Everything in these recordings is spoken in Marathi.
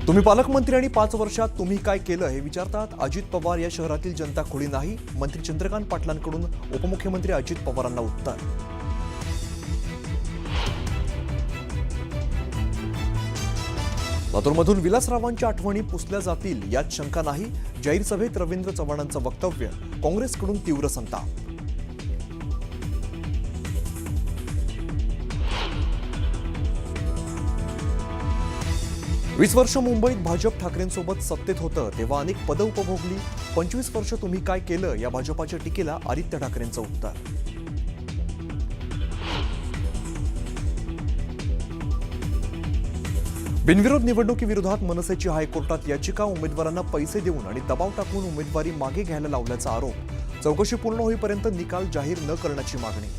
तुम्ही पालकमंत्री आणि 5 वर्षात तुम्ही काय केलं हे विचारतात अजित पवार. या शहरातील जनता खुली नाही. मंत्री चंद्रकांत पाटलांकडून उपमुख्यमंत्री अजित पवारांना उत्तर. लातूरमधून विलासरावांच्या आठवणी पुसल्या जातील यात शंका नाही. जाहीर सभेत रवींद्र चव्हाणांचं वक्तव्य. काँग्रेसकडून तीव्र संताप. वीस वर्ष मुंबईत भाजप ठाकरेंसोबत सत्तेत होतं तेव्हा अनेक पदं उपभोगली. 25 वर्ष तुम्ही काय केलं या भाजपाच्या टीकेला आदित्य ठाकरेंचं उत्तर. बिनविरोध निवडणुकीविरोधात मनसेची हायकोर्टात याचिका. उमेदवारांना पैसे देऊन आणि दबाव टाकून उमेदवारी मागे घ्यायला लावल्याचा आरोप. चौकशी पूर्ण होईपर्यंत निकाल जाहीर न करण्याची मागणी.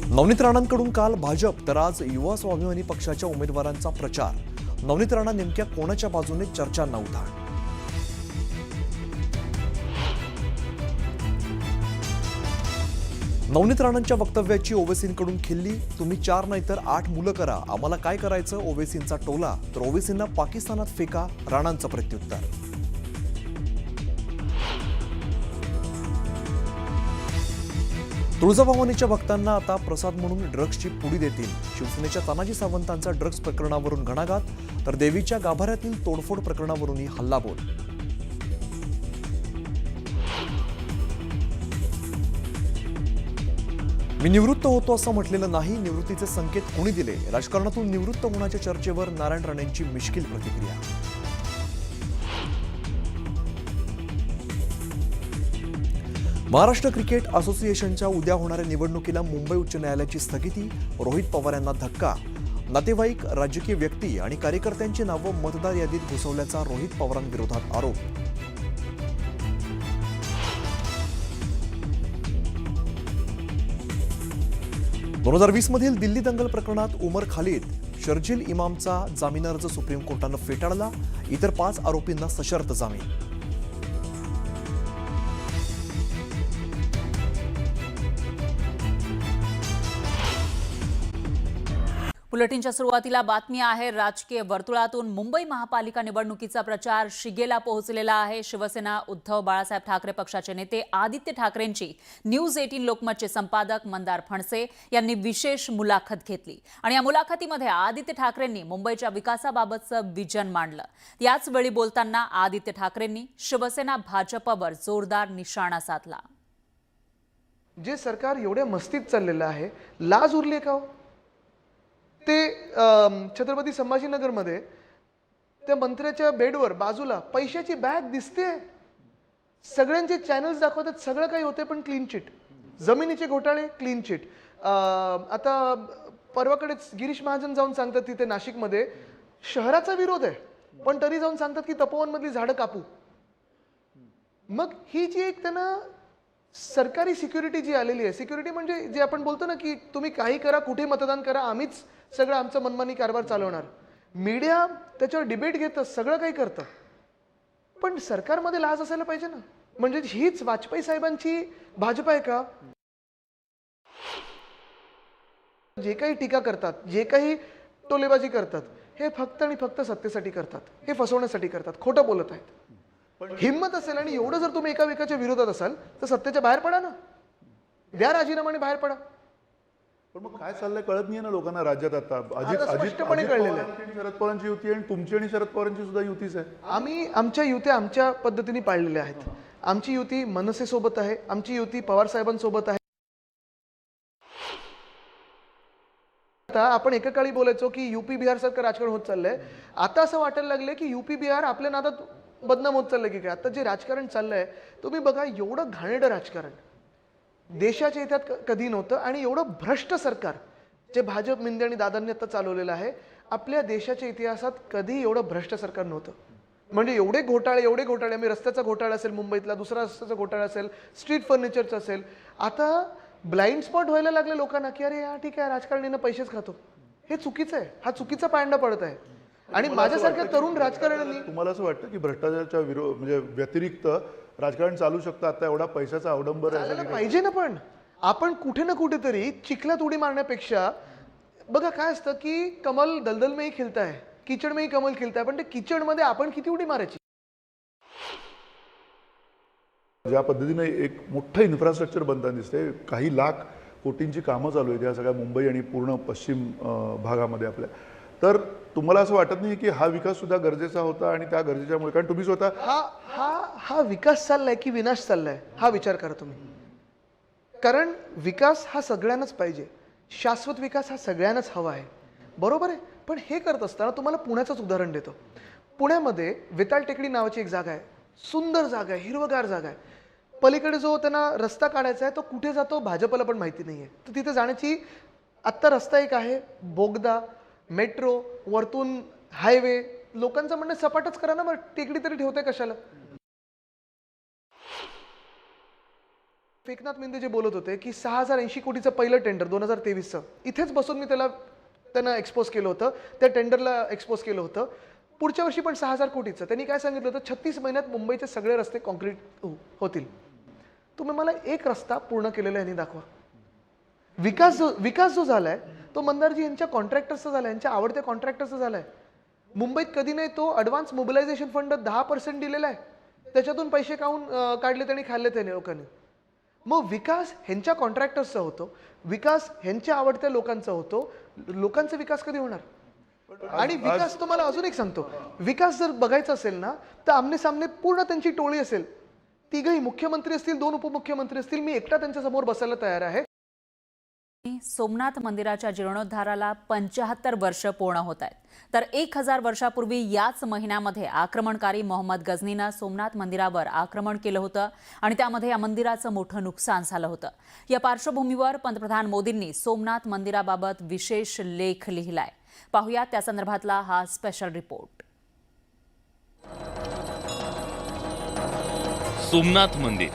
नवनीत राणांकडून काल भाजप तर आज युवा स्वाभिमानी पक्षाच्या उमेदवारांचा प्रचार. नवनीत राणा नेमक्या कोणाच्या बाजूने चर्चांना उधाण. नवनीत राणांच्या वक्तव्याची ओवेसींकडून खिल्ली. तुम्ही 4 नाही तर 8 मुलं करा, आम्हाला काय करायचं. ओवेसींचा टोला. तर ओवेसींना पाकिस्तानात फेका, राणांचं प्रत्युत्तर. तुळजाभवानीच्या भक्तांना आता प्रसाद म्हणून ड्रग्जची पुडी देतील. शिवसेनेच्या तानाजी सावंतांचा ड्रग्ज प्रकरणावरून घणाघात. तर देवीच्या गाभाऱ्यातील तोडफोड प्रकरणावरूनही हल्लाबोल. मी निवृत्त होतो असं म्हटलेलं नाही. निवृत्तीचे संकेत कोणी दिले. राजकारणातून निवृत्त होण्याच्या चर्चेवर नारायण राणेंची मिश्किल प्रतिक्रिया. महाराष्ट्र क्रिकेट असोसिएशनच्या उद्या होणाऱ्या निवडणुकीला मुंबई उच्च न्यायालयाची स्थगिती. रोहित पवार यांना धक्का. नातेवाईक, राजकीय व्यक्ती आणि कार्यकर्त्यांची नावं मतदार यादीत घुसवल्याचा रोहित पवारांविरोधात आरोप. दोन 2020 मधील दिल्ली दंगल प्रकरणात उमर खालिद, शर्जील इमामचा जामीन अर्ज सुप्रीम कोर्टानं फेटाळला. इतर 5 आरोपींना सशर्त जामीन. बुलेटिनच्या सुरुवातीला बातमी आहे. राजकीय वर्तुळातून मुंबई महापालिका निवडणुकीचा प्रचार शिगेला पोहोचलेला आहे. शिवसेना उद्धव बाळासाहेब ठाकरे पक्षाचे नेते आदित्य ठाकरेंची न्यूज 18 लोकमतचे संपादक मंदार फणसे यांनी विशेष मुलाखत घेतली आणि या मुलाखतीमध्ये आदित्य ठाकरेंनी मुंबईच्या विकासाबाबतचं विजन मांडलं. याच वेळी बोलताना आदित्य ठाकरेंनी शिवसेना भाजपवर जोरदार निशाणा साधला. जे सरकार एवढ्या मस्तीत चाललेलं आहे, लाज उरली का हो? ते छत्रपती संभाजीनगरमध्ये त्या मंत्र्याच्या बेडवर बाजूला पैशाची बॅग दिसते. सगळ्यांचे चॅनल्स दाखवतात, सगळं काही होते पण क्लीन चिट. जमिनीचे घोटाळे क्लीन चिट. आता परवाकडेच गिरीश महाजन जाऊन सांगतात तिथे नाशिकमध्ये शहराचा विरोध आहे पण तरी जाऊन सांगतात की तपोवनमधली झाडं कापू. मग ही जी एक त्यांना सरकारी सिक्युरिटी जी आलेली आहे, सिक्युरिटी म्हणजे जे आपण बोलतो ना की तुम्ही काही करा, कुठे मतदान करा, आम्हीच सगळं आमचं मनमानी कारभार चालवणार. मीडिया त्याच्यावर डिबेट घेतं, सगळं काही करतं. पण सरकारमध्ये लाज असायला पाहिजे ना. म्हणजे हीच वाजपेयी साहेबांची भाजप आहे का? जे काही टीका करतात, जे काही टोलेबाजी करतात, हे फक्त आणि फक्त सत्तेसाठी करतात, हे फसवण्यासाठी करतात, खोटं बोलत आहेत. हिम्मत असेल आणि एवढं जर तुम्ही एकामेकाच्या विरोधात असाल तर सत्तेच्या बाहेर पडा ना. द्या राजीनामा आणि बाहेर पडा. पण मग काय चाललंय कळत नाहीये ना लोकांना राज्यात. आता स्पष्टपणे कळलेलं आहे. शरद पवारांची युती आणि तुमची आणि शरद पवारांची सुद्धा युतीच आहे. आम्ही आमच्या युत्या आमच्या पद्धतीने पाळलेल्या आहेत. आमची युती मनसे सोबत आहे, आमची युती पवार साहेबांसोबत आहे. आता आपण एकेकाळी बोलायचो की युपी बिहार सारखं राजकारण होत चाललंय. आता असं वाटायला लागलंय की युपी बिहार आपल्या नादात बदनाम होत चाललंय की काय. आता जे राजकारण चाललंय तुम्ही बघा, एवढं घाणेरडं राजकारण देशाच्या इतिहासात कधी नव्हतं. आणि एवढं भ्रष्ट सरकार जे भाजप, मिंदे आणि दादांनी आता चालवलेलं आहे, आपल्या देशाच्या इतिहासात कधी एवढं भ्रष्ट सरकार नव्हतं. म्हणजे एवढे घोटाळे आम्ही रस्त्याचा घोटाळा असेल मुंबईतला, दुसरा रस्त्याचा घोटाळा असेल, स्ट्रीट फर्निचरचा असेल. आता ब्लाइंड स्पॉट व्हायला लागले लोकांना की अरे या ठीक आहे, राजकारणीनं पैसेच खातो. हे चुकीचं आहे. हा चुकीचा पायंडा पडत आहे. आणि माझ्यासारख्या तरुण राजकारण्यांनी, तुम्हाला असं वाटतं की भ्रष्टाचाराच्या म्हणजे व्यतिरिक्त राजकारण चालू शकतं आता? एवढा पैशाचा अवडंबर आहे पाहिजे ना. पण आपण कुठे ना कुठेतरी चिखलात उडी मारण्यापेक्षा बघा काय असतं की कमल दलदल में ही खिलता है, कीचड़ में ही कमल खिलता है, पण ते कीचडमध्ये आपण किती उडी मारायची? ज्या पद्धतीने एक मोठं इन्फ्रास्ट्रक्चर बनताना दिसते, काही लाख कोटींची कामं चालू आहेत या सगळ्या मुंबई आणि पूर्ण पश्चिम भागामध्ये आपल्या, तर तुम्हाला असं वाटत नाही की हा विकास सुद्धा गरजेचा होता आणि त्या गरजेच्यामुळे, कारण तुम्ही स्वतः हा विकास चाललाय की विनाश चाललाय हा विचार करा तुम्ही. कारण विकास हा सगळ्यांनाच पाहिजे, शाश्वत विकास हा सगळ्यांनाच हवा आहे, बरोबर आहे. पण हे करत असताना तुम्हाला पुण्याचंच उदाहरण देतो. पुण्यामध्ये वेताळ टेकडी नावाची एक जागा आहे, सुंदर जागा आहे, हिरवगार जागा आहे. पलीकडे जो त्यांना रस्ता काढायचा आहे तो कुठे जातो भाजपला पण माहिती नाहीये. तर तिथे जाण्याची आत्ता रस्ता एक आहे, बोगदा, मेट्रो, वरतून हायवे. लोकांचं म्हणणं सपाटच करा ना, मग टेकडी तरी ठेवताय कशाला? एकनाथ मिंदे जे बोलत होते की 6080 कोटीचं पहिलं टेंडर 2023चं, इथेच बसून मी त्यांना एक्सपोज केलं होतं, त्या टेंडरला एक्सपोज केलं होतं. पुढच्या वर्षी पण 6000 कोटीचं. त्यांनी काय सांगितलं होतं, 36 महिन्यात मुंबईचे सगळे रस्ते कॉन्क्रीट होतील. तुम्ही मला एक रस्ता पूर्ण केलेला यांनी दाखवा. विकास जो झालाय तो मंदारजी यांच्या कॉन्ट्रॅक्टर्सचा झालाय, यांच्या आवडत्या कॉन्ट्रॅक्टर्सचा झालाय. मुंबईत कधी नाही तो ॲडव्हान्स मोबिलायझेशन फंड 10% दिलेला आहे, त्याच्यातून पैसे काढले त्यांनी, खाल्ले त्याने लोकांनी. मग विकास ह्यांच्या कॉन्ट्रॅक्टर्सचा होतो, विकास ह्यांच्या आवडत्या लोकांचा होतो. लोकांचा विकास कधी होणार? आणि विकास तुम्हाला अजून एक सांगतो, विकास जर बघायचा असेल ना तर आमने सामने पूर्ण त्यांची टोळी असेल, तिघही मुख्यमंत्री असतील, 2 उपमुख्यमंत्री असतील, मी एकटा त्यांच्या समोर बसायला तयार आहे. सोमनाथ मंदिराच्या जीर्णोद्धाराला 75 वर्ष पूर्ण होत आहेत. तर 1000 वर्षापूर्वी याच महिन्यामध्ये आक्रमणकारी मोहम्मद गझनीनं सोमनाथ मंदिरावर आक्रमण केलं होतं आणि त्यामध्ये या मंदिराचं मोठं नुकसान झालं होतं. या पार्श्वभूमीवर पंतप्रधान मोदींनी सोमनाथ मंदिराबाबत विशेष लेख लिहिलाय. पाहूया त्या संदर्भातला हा स्पेशल रिपोर्ट. सोमनाथ मंदिर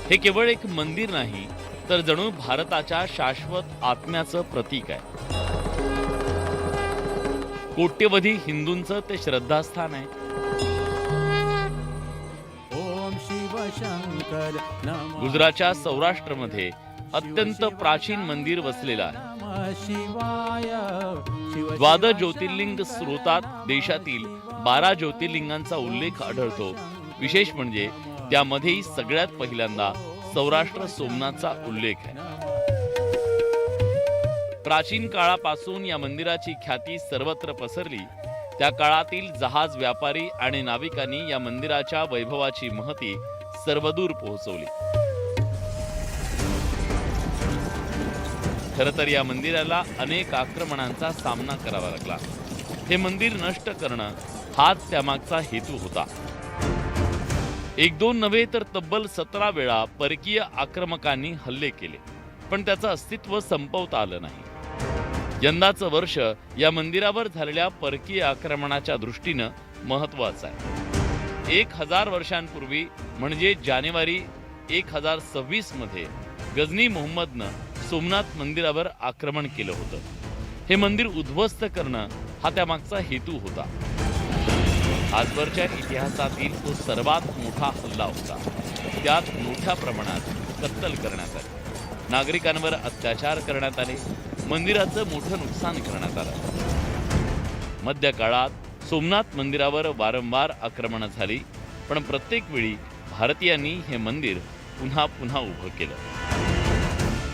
हे केवळ एक मंदिर नाही, तर जणू भारताच्या शाश्वत आत्म्याचं प्रतीक आहे. कोट्यवधी हिंदूंचं ते श्रद्धास्थान आहे. गुजरातच्या सौराष्ट्रमध्ये अत्यंत प्राचीन मंदिर वसलेलं आहे. द्वादश ज्योतिर्लिंग स्रोतात देशातील 12 ज्योतिर्लिंगांचा उल्लेख आढळतो. विशेष म्हणजे त्यामध्येही सगळ्यात पहिल्यांदा सौराष्ट्र सोमनाथचा उल्लेख आहे. प्राचीन काळापासून या मंदिराची ख्याती सर्वत्र पसरली. त्या काळातील जहाज व्यापारी आणि नाविकांनी या मंदिराच्या वैभवाची महती सर्वदूर पोहोचवली. खरं तर या मंदिराला अनेक आक्रमणांचा सामना करावा लागला. हे मंदिर नष्ट करणं हाच त्यामागचा हेतू होता. 1-2 नव्हे तर तब्बल 17 वेळा परकीय आक्रमकांनी हल्ले केले, पण त्याचं अस्तित्व संपवता आलं नाही. यंदाचं वर्ष या मंदिरावर झालेल्या परकीय आक्रमणाच्या दृष्टीनं महत्त्वाचं आहे. 1000 वर्षांपूर्वी म्हणजे जानेवारी 1026 मध्ये गझनी मोहम्मदनं सोमनाथ मंदिरावर आक्रमण केलं होतं. हे मंदिर उद्ध्वस्त करणं हा त्यामागचा हेतू होता. आजवरच्या इतिहासातील तो सर्वात मोठा हल्ला होता. त्यात मोठ्या प्रमाणात कत्तल करण्यात आली, नागरिकांवर अत्याचार करण्यात आले, मंदिराचं मोठं नुकसान करण्यात आलं. मध्यकाळात सोमनाथ मंदिरावर वारंवार आक्रमणं झाली, पण प्रत्येक वेळी भारतीयांनी हे मंदिर पुन्हा पुन्हा उभं केलं.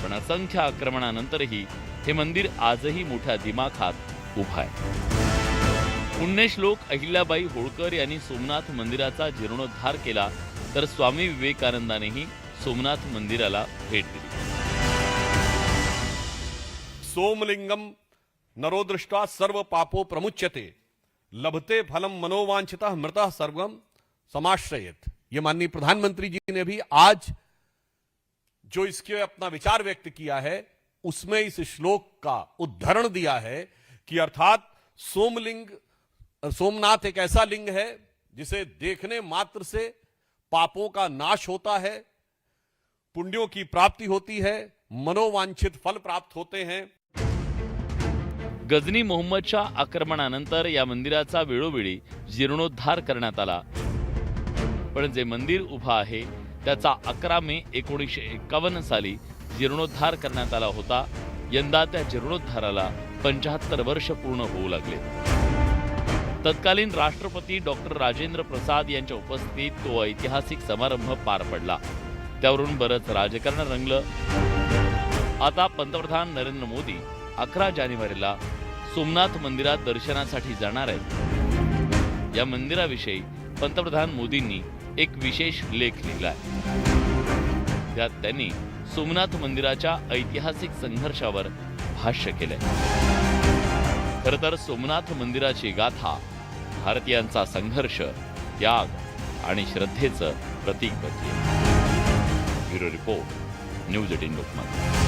पण असंख्य आक्रमणानंतरही हे मंदिर आजही मोठ्या दिमाखात उभं आहे. पुण्यश्लोक अहिल्याबाई होळकर यांनी सोमनाथ मंदिराचा जीर्णोद्धार केला, तर स्वामी विवेकानंदानेही सोमनाथ मंदिराला भेट दिली. सोमलिंगम नरोदृष्ट्वा सर्व पापो प्रमुच्यते, लभते फलम मनोवांछितः मृतः सर्वम समाश्रयेत. ये माननीय प्रधानमंत्री जी ने भी आज जो इसके अपना विचार व्यक्त किया है, उसमें इस श्लोक का उद्धरण दिया है कि अर्थात सोमनाथ एक ऐसा लिंग है जिसे देखने मात्र से पापों का नाश होता है, पुण्यों की प्राप्ति होती है, मनोवांछित फल प्राप्त होते हैं. गझनी मोहम्मदच्या आक्रमणानंतर या मंदिराचा वेळोवेळी जीर्णोद्धार करण्यात आला, पण जे मंदिर उभं आहे त्याचा 11 मे 1951 साली जीर्णोद्धार करण्यात आला होता. यंदा त्या जीर्णोद्धाराला 75 वर्ष पूर्ण होऊ लागले. तत्कालीन राष्ट्रपती डॉक्टर राजेंद्र प्रसाद यांच्या उपस्थितीत तो ऐतिहासिक समारंभ पार पडला. त्यावरून बरंच राजकारण रंगलं. आता पंतप्रधान नरेंद्र मोदी 11 जानेवारीला सोमनाथ मंदिरात दर्शनासाठी जाणार आहेत. या मंदिराविषयी पंतप्रधान मोदींनी एक विशेष लेख लिहिलाय. त्यात त्यांनी सोमनाथ मंदिराच्या ऐतिहासिक संघर्षावर भाष्य केलंय. खरं तर सोमनाथ मंदिराची गाथा भारतीयांचा संघर्ष, त्याग आणि श्रद्धेचं प्रतीक बनली. Bureau report, news 18 Lokmat.